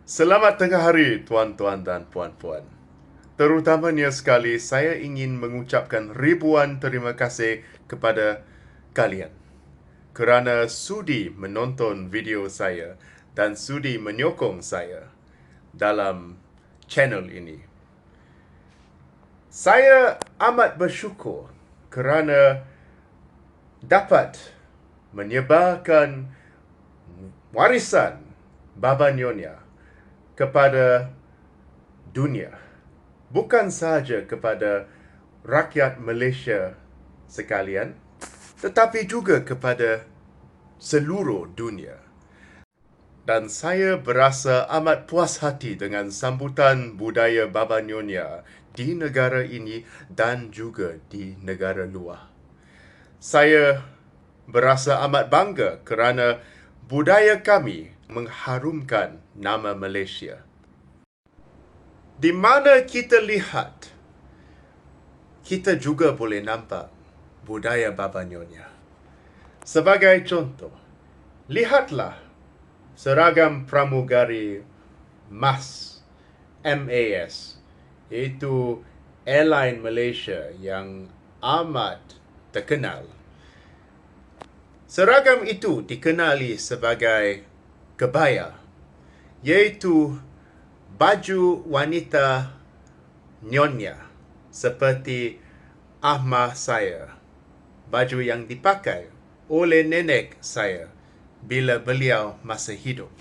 Selamat tengah hari, tuan-tuan dan puan-puan. Terutamanya sekali, saya ingin mengucapkan ribuan terima kasih kepada kalian kerana sudi menonton video saya dan sudi menyokong saya dalam channel ini. Saya amat bersyukur kerana dapat menyebarkan warisan Baba Nyonya kepada dunia. Bukan sahaja kepada rakyat Malaysia sekalian, tetapi juga kepada seluruh dunia. Dan saya berasa amat puas hati dengan sambutan budaya Baba Nyonya di negara ini dan juga di negara luar. Saya berasa amat bangga kerana budaya kami mengharumkan nama Malaysia. Di mana kita lihat, kita juga boleh nampak budaya Baba Nyonya. Sebagai contoh, lihatlah seragam pramugari MAS, iaitu airline Malaysia yang amat terkenal. Seragam itu dikenali sebagai kebaya, iaitu baju wanita nyonya seperti ahmah saya, baju yang dipakai oleh nenek saya bila beliau masih hidup.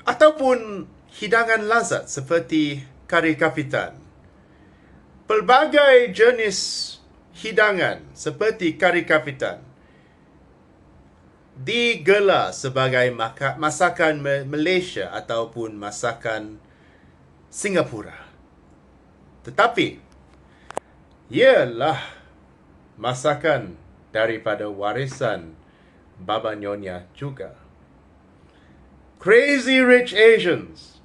Ataupun hidangan lazat seperti kari kapitan. Pelbagai jenis hidangan seperti kari kapitan digelar sebagai masakan Malaysia ataupun masakan Singapura. Tetapi, ialah masakan daripada warisan Baba Nyonya juga. Crazy Rich Asians,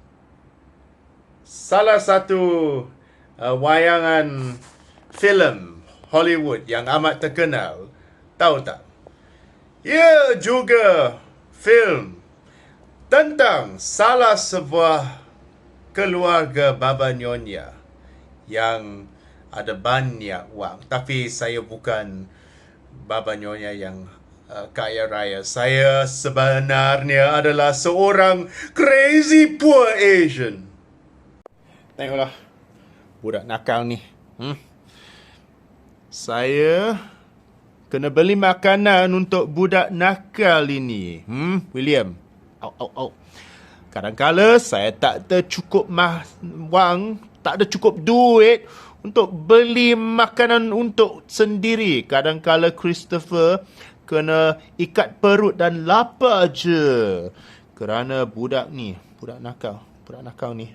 salah satu wayangan filem Hollywood yang amat terkenal, tahu tak? Ia juga film tentang salah sebuah keluarga Baba Nyonya yang ada banyak wang. Tapi saya bukan Baba Nyonya yang kaya raya. Saya sebenarnya adalah seorang crazy poor Asian. Tengoklah budak nakal ni. Saya kena beli makanan untuk budak nakal ini. William. Kadang-kala saya tak ada cukup wang, tak ada cukup duit untuk beli makanan untuk sendiri. Kadang-kala Christopher kena ikat perut dan lapar je kerana budak nakal ni.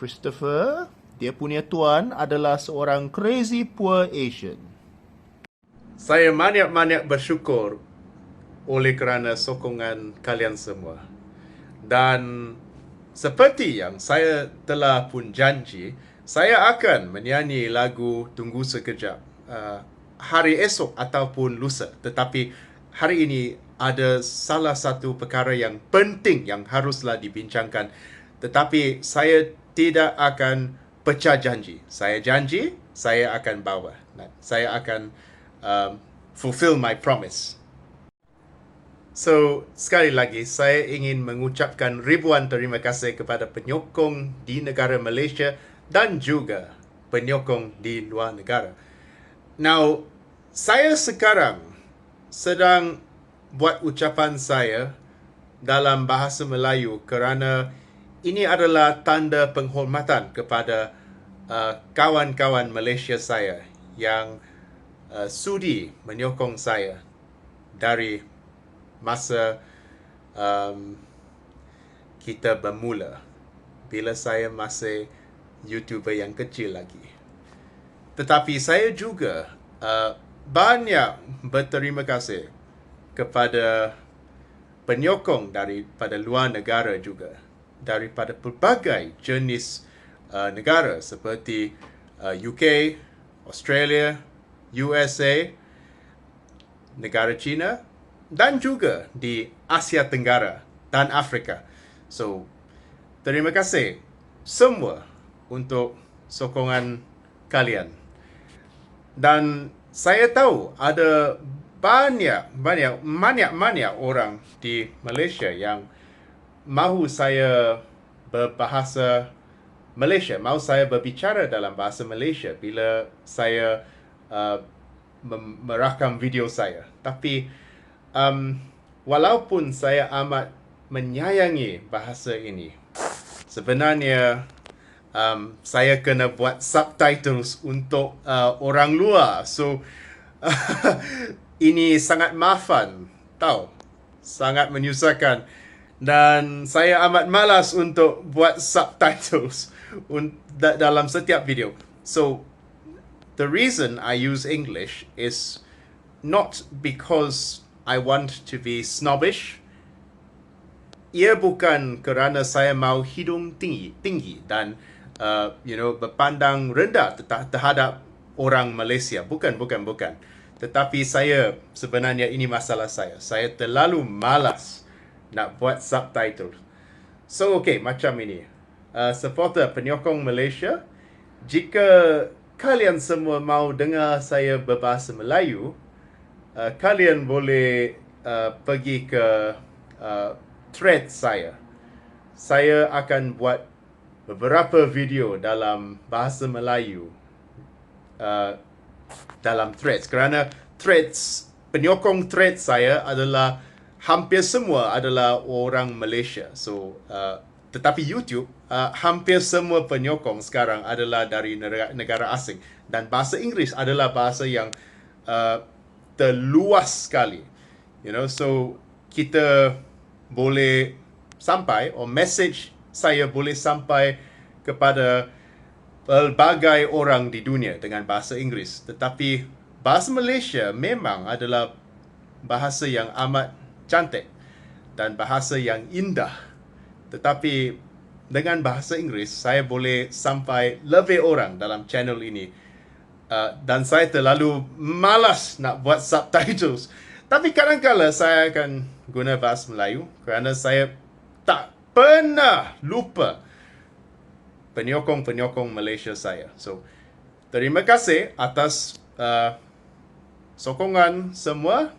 Christopher, dia punya tuan adalah seorang crazy poor Asian. Saya banyak-banyak bersyukur oleh kerana sokongan kalian semua. Dan seperti yang saya telah pun janji, saya akan menyanyi lagu Tunggu Sekejap hari esok ataupun lusa. Tetapi hari ini ada salah satu perkara yang penting yang haruslah dibincangkan. Tetapi saya tidak akan pecah janji. Saya janji, saya akan bawa. Saya akan fulfill my promise. So, sekali lagi, saya ingin mengucapkan ribuan terima kasih kepada penyokong di negara Malaysia dan juga penyokong di luar negara. Now, saya sekarang sedang buat ucapan saya dalam bahasa Melayu kerana ini adalah tanda penghormatan kepada kawan-kawan Malaysia saya yang sudi menyokong saya dari masa kita bermula bila saya masih YouTuber yang kecil lagi. Tetapi saya juga banyak berterima kasih kepada penyokong daripada luar negara juga, daripada pelbagai jenis negara seperti UK, Australia, USA, negara China dan juga di Asia Tenggara dan Afrika. So, terima kasih semua untuk sokongan kalian. Dan saya tahu ada banyak orang di Malaysia yang mahu saya berbahasa Malaysia, mahu saya berbicara dalam bahasa Malaysia bila saya merakam video saya. Tapi walaupun saya amat menyayangi bahasa ini, sebenarnya saya kena buat subtitles untuk orang luar. So ini sangat maafan, tahu, sangat menyusahkan, dan saya amat malas untuk buat subtitles dalam setiap video. So the reason I use English is not because I want to be snobbish. Ia bukan kerana saya mahu hidung tinggi dan berpandang rendah terhadap orang Malaysia. Bukan. Tetapi saya, sebenarnya ini masalah saya. Saya terlalu malas nak buat subtitle. So, okay, macam ini. Supporter penyokong Malaysia, jika kalian semua mahu dengar saya berbahasa Melayu, kalian boleh pergi ke thread saya. Saya akan buat beberapa video dalam bahasa Melayu dalam threads, kerana penyokong thread saya adalah hampir semua adalah orang Malaysia. So tetapi YouTube hampir semua penyokong sekarang adalah dari negara asing, dan bahasa Inggeris adalah bahasa yang terluas sekali. So kita boleh sampai, message saya boleh sampai kepada pelbagai orang di dunia dengan bahasa Inggeris. Tetapi bahasa Malaysia memang adalah bahasa yang amat cantik dan bahasa yang indah. Tetapi dengan bahasa Inggeris, saya boleh sampai lebih orang dalam channel ini. Dan saya terlalu malas nak buat subtitles. Tapi kadang-kadang saya akan guna bahasa Melayu kerana saya tak pernah lupa penyokong Malaysia saya. So, terima kasih atas sokongan semua.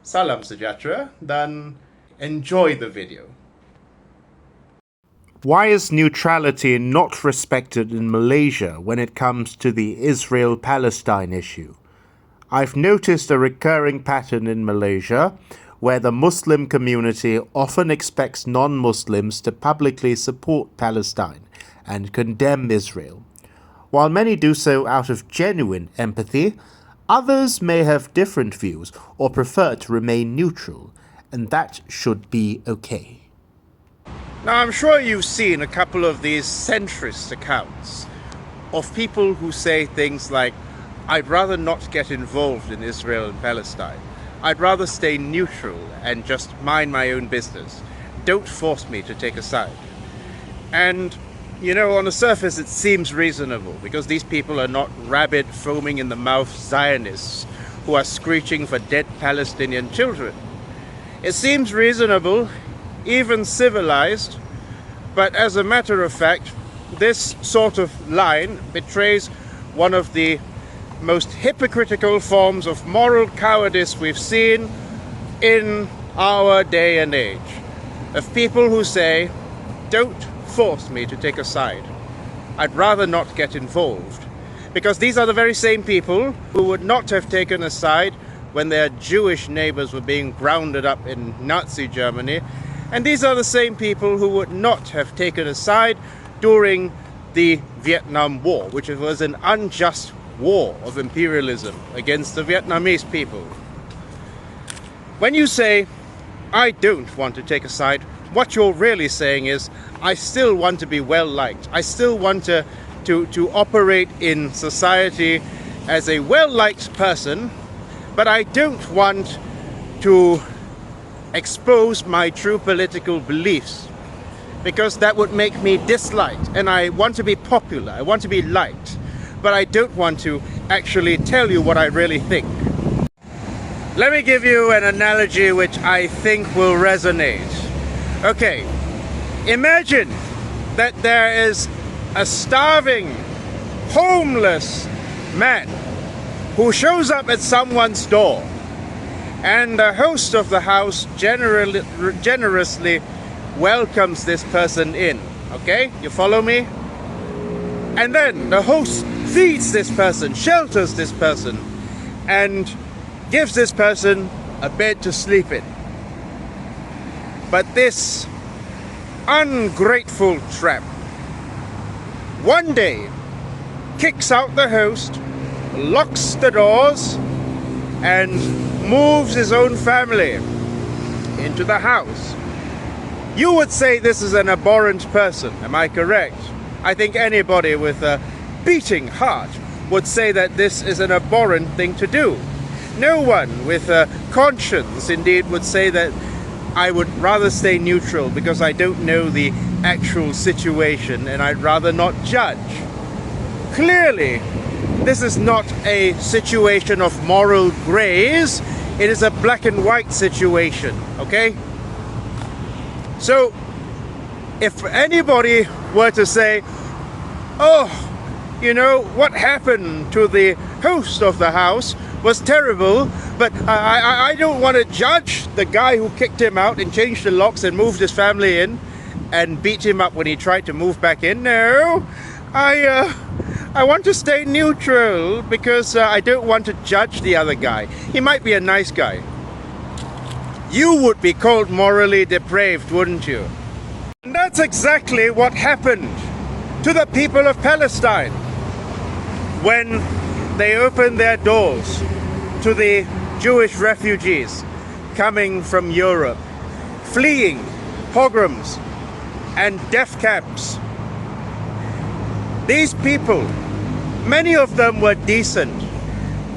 Salam sejahtera dan enjoy the video. Why is neutrality not respected in Malaysia when it comes to the Israel-Palestine issue? I've noticed a recurring pattern in Malaysia where the Muslim community often expects non-Muslims to publicly support Palestine and condemn Israel. While many do so out of genuine empathy, others may have different views or prefer to remain neutral, and that should be okay. Now, I'm sure you've seen a couple of these centrist accounts of people who say things like, I'd rather not get involved in Israel and Palestine. I'd rather stay neutral and just mind my own business. Don't force me to take a side. And, on the surface it seems reasonable, because these people are not rabid, foaming in the mouth Zionists who are screeching for dead Palestinian children. It seems reasonable, even civilized, but as a matter of fact, this sort of line betrays one of the most hypocritical forms of moral cowardice we've seen in our day and age, of people who say, don't force me to take a side. I'd rather not get involved. Because these are the very same people who would not have taken a side when their Jewish neighbors were being rounded up in Nazi Germany. And these are the same people who would not have taken a side during the Vietnam War, which was an unjust war of imperialism against the Vietnamese people. When you say, I don't want to take a side, what you're really saying is, I still want to be well liked. I still want to operate in society as a well-liked person, but I don't want to expose my true political beliefs, because that would make me disliked. And I want to be popular, I want to be liked, but I don't want to actually tell you what I really think. Let me give you an analogy which I think will resonate. Okay, imagine that there is a starving, homeless man who shows up at someone's door, and the host of the house generously welcomes this person in. Okay, you follow me? And then the host feeds this person, shelters this person, and gives this person a bed to sleep in. But this ungrateful tramp one day kicks out the host, locks the doors, and moves his own family into the house. You would say this is an abhorrent person, am I correct? I think anybody with a beating heart would say that this is an abhorrent thing to do. No one with a conscience, indeed, would say that I would rather stay neutral because I don't know the actual situation and I'd rather not judge. Clearly, this is not a situation of moral grays. It is a black and white situation, okay? So, if anybody were to say, oh, you know, what happened to the host of the house was terrible, but I don't want to judge the guy who kicked him out and changed the locks and moved his family in and beat him up when he tried to move back in. No, I want to stay neutral because I don't want to judge the other guy. He might be a nice guy. You would be called morally depraved, wouldn't you? And that's exactly what happened to the people of Palestine when they opened their doors to the Jewish refugees coming from Europe, fleeing pogroms and death camps. These people, many of them were decent,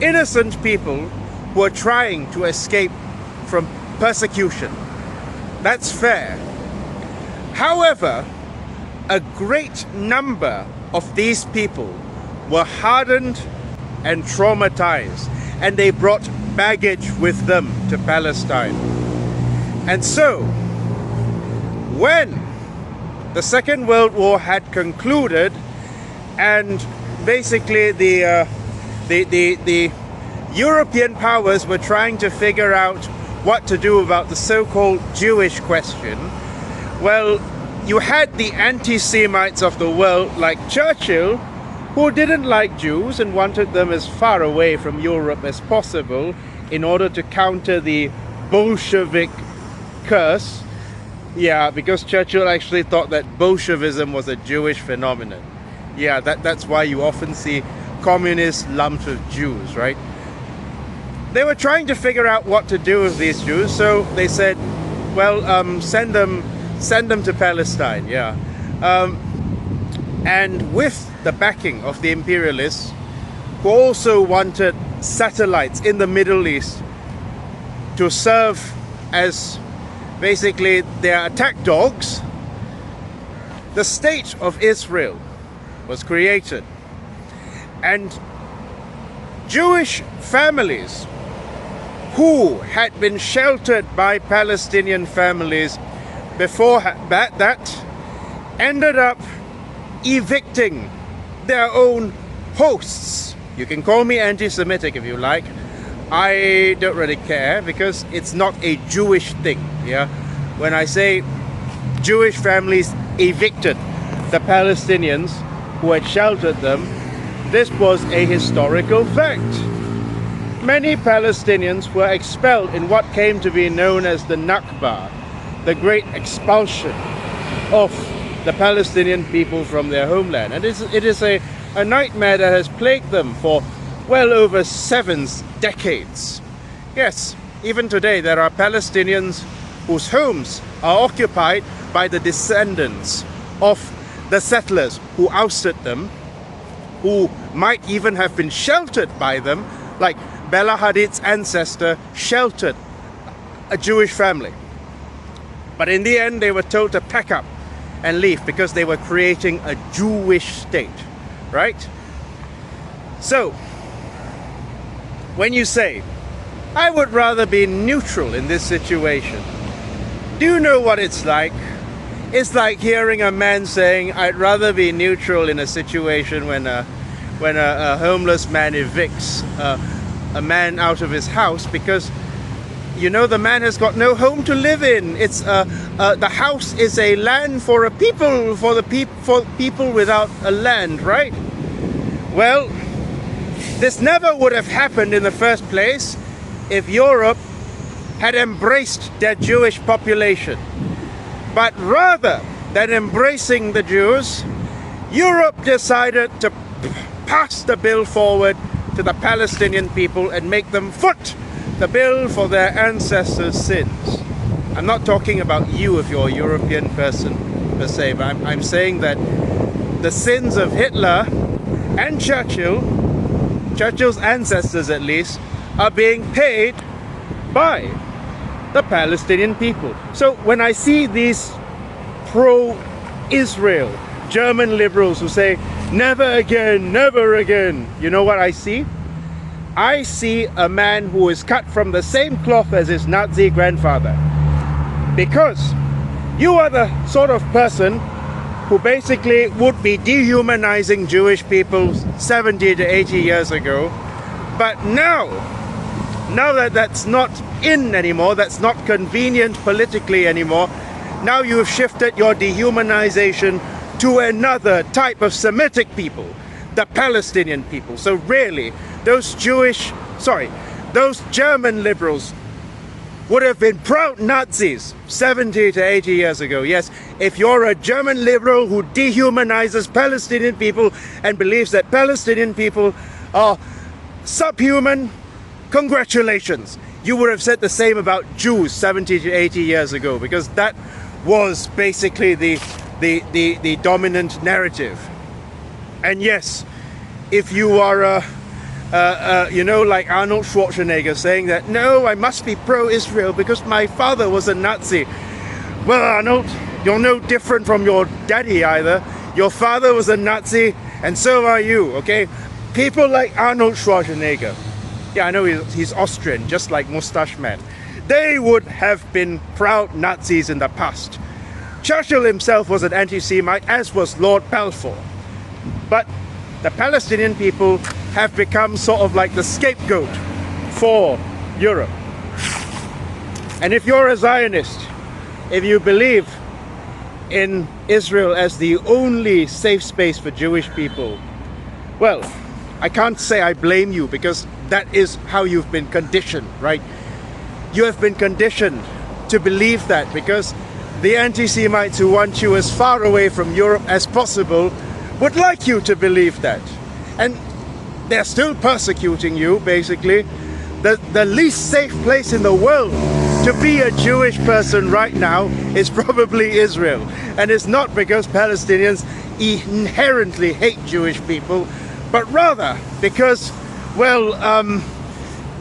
innocent people who were trying to escape from persecution. That's fair. However, a great number of these people were hardened and traumatized, and they brought baggage with them to Palestine. And so, when the Second World War had concluded, and basically the European powers were trying to figure out what to do about the so-called Jewish question, well, you had the anti-Semites of the world like Churchill, who didn't like Jews and wanted them as far away from Europe as possible in order to counter the Bolshevik curse. Yeah, because Churchill actually thought that Bolshevism was a Jewish phenomenon. Yeah, that's why you often see communists lumped with Jews, right? They were trying to figure out what to do with these Jews, so they said, well, send them to Palestine, yeah. And with the backing of the imperialists, who also wanted satellites in the Middle East to serve as basically their attack dogs, the state of Israel was created. And Jewish families who had been sheltered by Palestinian families before that ended up evicting their own hosts. You can call me anti-Semitic if you like. I don't really care because it's not a Jewish thing. Yeah, when I say Jewish families evicted the Palestinians who had sheltered them, this was a historical fact. Many Palestinians were expelled in what came to be known as the Nakba, the great expulsion of the Palestinian people from their homeland. And it is a nightmare that has plagued them for well over 7 decades. Yes, even today there are Palestinians whose homes are occupied by the descendants of the settlers who ousted them, who might even have been sheltered by them, like Bella Hadid's ancestor sheltered a Jewish family. But in the end they were told to pack up and leave because they were creating a Jewish state, right? So, when you say, I would rather be neutral in this situation, do you know what it's like? It's like hearing a man saying, I'd rather be neutral in a situation when a homeless man evicts a man out of his house because, you know, the man has got no home to live in. It's the house is a land for a people, for people without a land, right? Well, this never would have happened in the first place if Europe had embraced their Jewish population. But rather than embracing the Jews, Europe decided to pass the bill forward to the Palestinian people and make them foot the bill for their ancestors' sins. I'm not talking about you if you're a European person per se, but I'm saying that the sins of Hitler and Churchill's ancestors at least, are being paid by the Palestinian people. So when I see these pro-Israel German liberals who say, never again, never again, you know what I see? I see a man who is cut from the same cloth as his Nazi grandfather. Because you are the sort of person who basically would be dehumanizing Jewish people 70 to 80 years ago. But now that that's not in anymore, that's not convenient politically anymore, now you've shifted your dehumanization to another type of Semitic people, the Palestinian people. So really, those German liberals would have been proud Nazis 70 to 80 years ago. Yes, if you're a German liberal who dehumanizes Palestinian people and believes that Palestinian people are subhuman, congratulations. You would have said the same about Jews 70 to 80 years ago, because that was basically the dominant narrative. And yes, if you are you know, like Arnold Schwarzenegger saying that, no, I must be pro-Israel because my father was a Nazi. Well, Arnold, you're no different from your daddy either. Your father was a Nazi and so are you, okay? People like Arnold Schwarzenegger, yeah, I know he's Austrian, just like Mustache Man. They would have been proud Nazis in the past. Churchill himself was an anti-Semite, as was Lord Balfour. But the Palestinian people have become sort of like the scapegoat for Europe. And if you're a Zionist, if you believe in Israel as the only safe space for Jewish people, well, I can't say I blame you, because that is how you've been conditioned, right? You have been conditioned to believe that because the anti-Semites who want you as far away from Europe as possible would like you to believe that. And they're still persecuting you, basically. The least safe place in the world to be a Jewish person right now is probably Israel. And it's not because Palestinians inherently hate Jewish people, but rather because, well,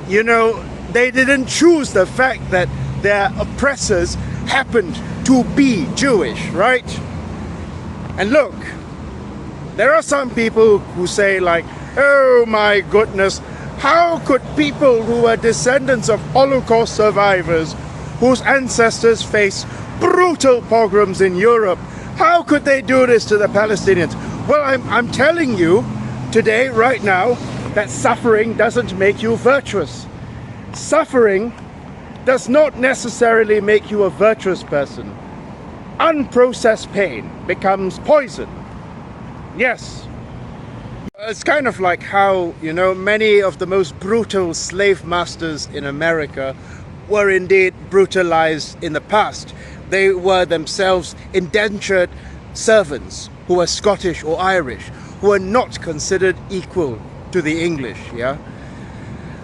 you know, they didn't choose the fact that their oppressors happened to be Jewish, right? And look, there are some people who say like, oh my goodness, how could people who are descendants of Holocaust survivors, whose ancestors faced brutal pogroms in Europe, how could they do this to the Palestinians? Well, I'm telling you today, right now, that suffering doesn't make you virtuous. Suffering does not necessarily make you a virtuous person. Unprocessed pain becomes poison. Yes. It's kind of like how, you know, many of the most brutal slave masters in America were indeed brutalized in the past. They were themselves indentured servants who were Scottish or Irish, who were not considered equal to the English, yeah?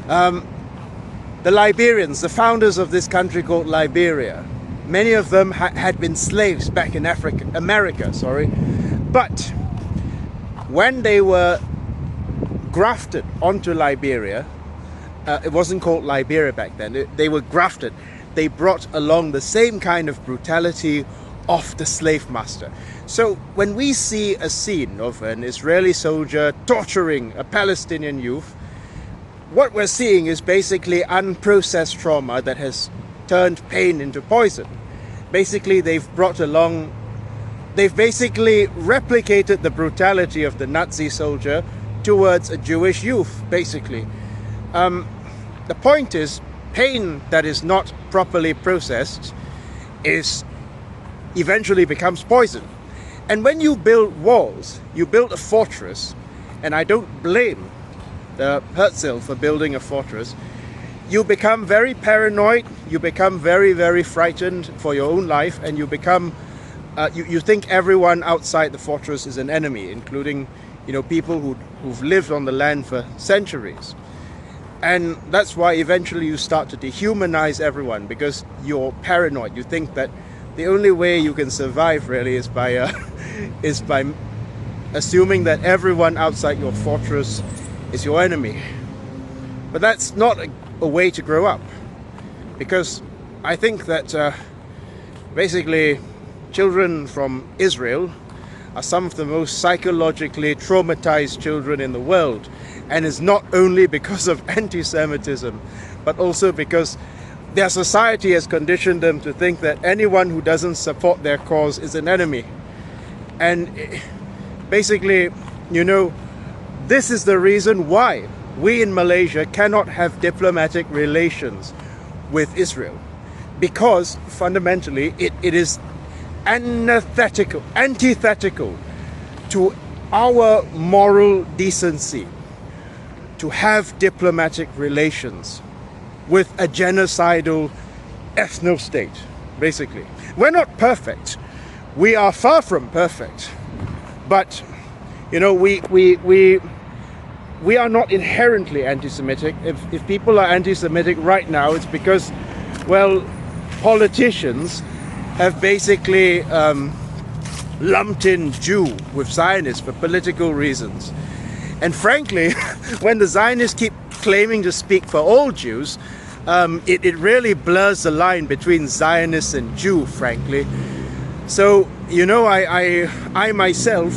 The Liberians, the founders of this country called Liberia, many of them had been slaves back in America, but when they were grafted onto Liberia, it wasn't called Liberia back then, they were grafted. They brought along the same kind of brutality of the slave master. So when we see a scene of an Israeli soldier torturing a Palestinian youth, what we're seeing is basically unprocessed trauma that has turned pain into poison. basically they've basically replicated the brutality of the Nazi soldier towards a Jewish youth, basically. The point is, pain that is not properly processed eventually becomes poison. And when you build walls, you build a fortress, and I don't blame the Herzl for building a fortress, you become very paranoid, you become very, very frightened for your own life, and you become, you think everyone outside the fortress is an enemy, including, people who've lived on the land for centuries. And that's why eventually you start to dehumanize everyone, because you're paranoid. You think that the only way you can survive really is by assuming that everyone outside your fortress is your enemy. But that's not a way to grow up, because I think that basically children from Israel are some of the most psychologically traumatized children in the world, and it's not only because of anti-Semitism, but also because their society has conditioned them to think that anyone who doesn't support their cause is an enemy. And basically, this is the reason why we in Malaysia cannot have diplomatic relations with Israel, because fundamentally it is antithetical to our moral decency to have diplomatic relations with a genocidal ethno-state, basically. We're not perfect. We are far from perfect. But, we are not inherently anti-Semitic. If people are anti-Semitic right now, it's because, politicians have basically lumped in Jew with Zionist for political reasons. And frankly, when the Zionists keep claiming to speak for all Jews, it really blurs the line between Zionists and Jew, frankly. So, I myself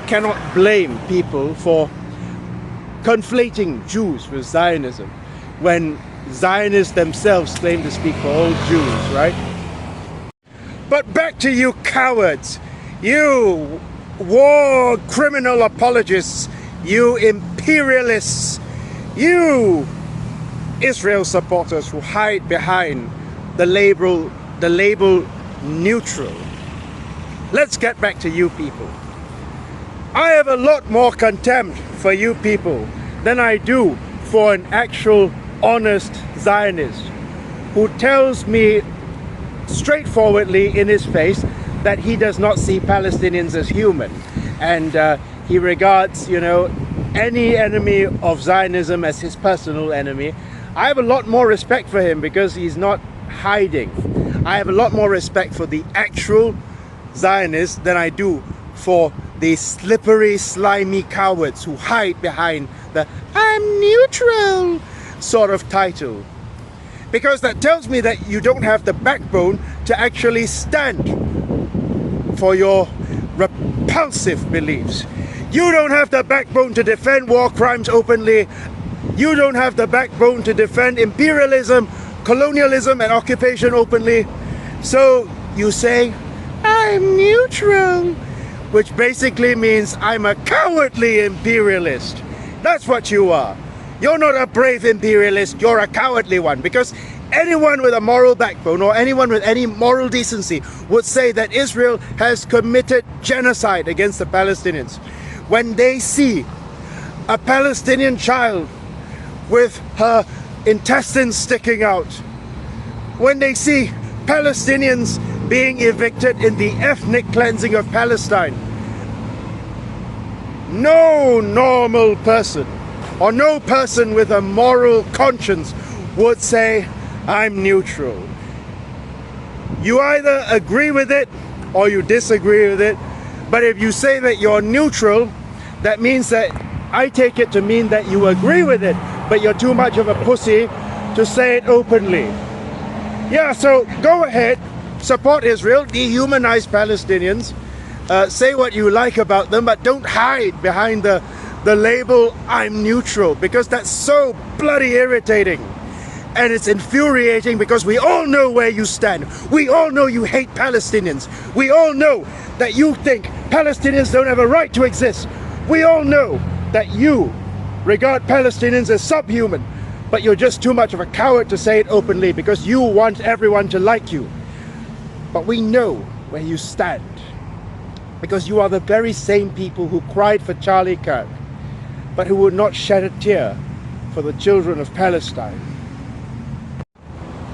cannot blame people for conflating Jews with Zionism when Zionists themselves claim to speak for all Jews, right? But back to you cowards, you war criminal apologists, you imperialists, you Israel supporters who hide behind the label neutral. Let's get back to you people. I have a lot more contempt for you people than I do for an actual honest Zionist who tells me straightforwardly in his face that he does not see Palestinians as human, and he regards, any enemy of Zionism as his personal enemy. I have a lot more respect for him because he's not hiding. I have a lot more respect for the actual Zionists than I do for the slippery, slimy cowards who hide behind the "I'm neutral" sort of title. Because that tells me that you don't have the backbone to actually stand for your repulsive beliefs. You don't have the backbone to defend war crimes openly. You don't have the backbone to defend imperialism, colonialism, and occupation openly. So you say, "I'm neutral," which basically means I'm a cowardly imperialist. That's what you are. You're not a brave imperialist, you're a cowardly one, because anyone with a moral backbone or anyone with any moral decency would say that Israel has committed genocide against the Palestinians. When they see a Palestinian child with her intestines sticking out, when they see Palestinians being evicted in the ethnic cleansing of Palestine, no normal person or no person with a moral conscience would say, "I'm neutral." You either agree with it or you disagree with it. But if you say that you're neutral, that means that I take it to mean that you agree with it, but you're too much of a pussy to say it openly. Yeah, so go ahead, support Israel, dehumanize Palestinians, say what you like about them, but don't hide behind the label "I'm neutral," because that's so bloody irritating. And it's infuriating because we all know where you stand. We all know you hate Palestinians. We all know that you think Palestinians don't have a right to exist. We all know that you regard Palestinians as subhuman, but you're just too much of a coward to say it openly because you want everyone to like you. But we know where you stand because you are the very same people who cried for Charlie Kirk, but who would not shed a tear for the children of Palestine.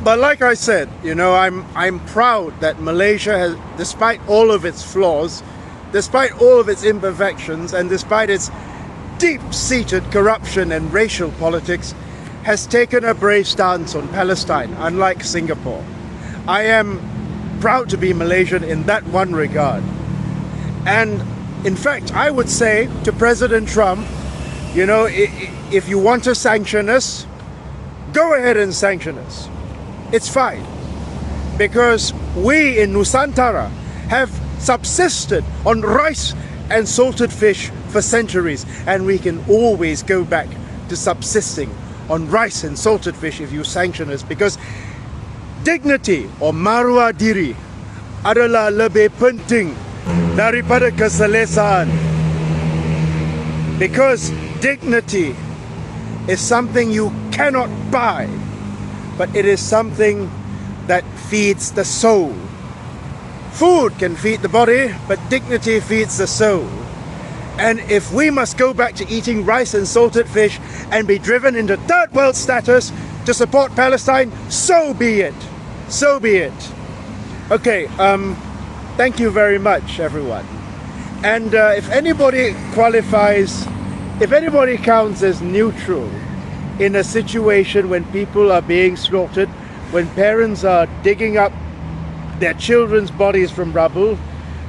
But like I said, you know, I'm proud that Malaysia has, despite all of its flaws, despite all of its imperfections, and despite its deep-seated corruption and racial politics, has taken a brave stance on Palestine, unlike Singapore. I am proud to be Malaysian in that one regard. And in fact, I would say to President Trump, you know, if you want to sanction us, go ahead and sanction us. It's fine, because we in Nusantara have subsisted on rice and salted fish for centuries, and we can always go back to subsisting on rice and salted fish if you sanction us, because dignity or maruah diri adalah lebih penting daripada keselesaan. Because dignity is something you cannot buy, but it is something that feeds the soul. Food can feed the body, but dignity feeds the soul. And if we must go back to eating rice and salted fish and be driven into third world status to support Palestine, so be it. So be it. Okay, thank you very much, everyone. And if anybody qualifies, if anybody counts as neutral in a situation when people are being slaughtered, when parents are digging up their children's bodies from rubble,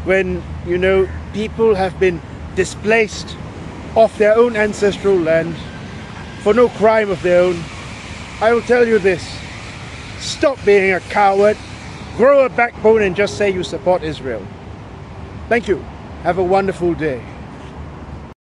when, you know, people have been displaced off their own ancestral land for no crime of their own, I will tell you this: stop being a coward, grow a backbone, and just say you support Israel. Thank you. Have a wonderful day.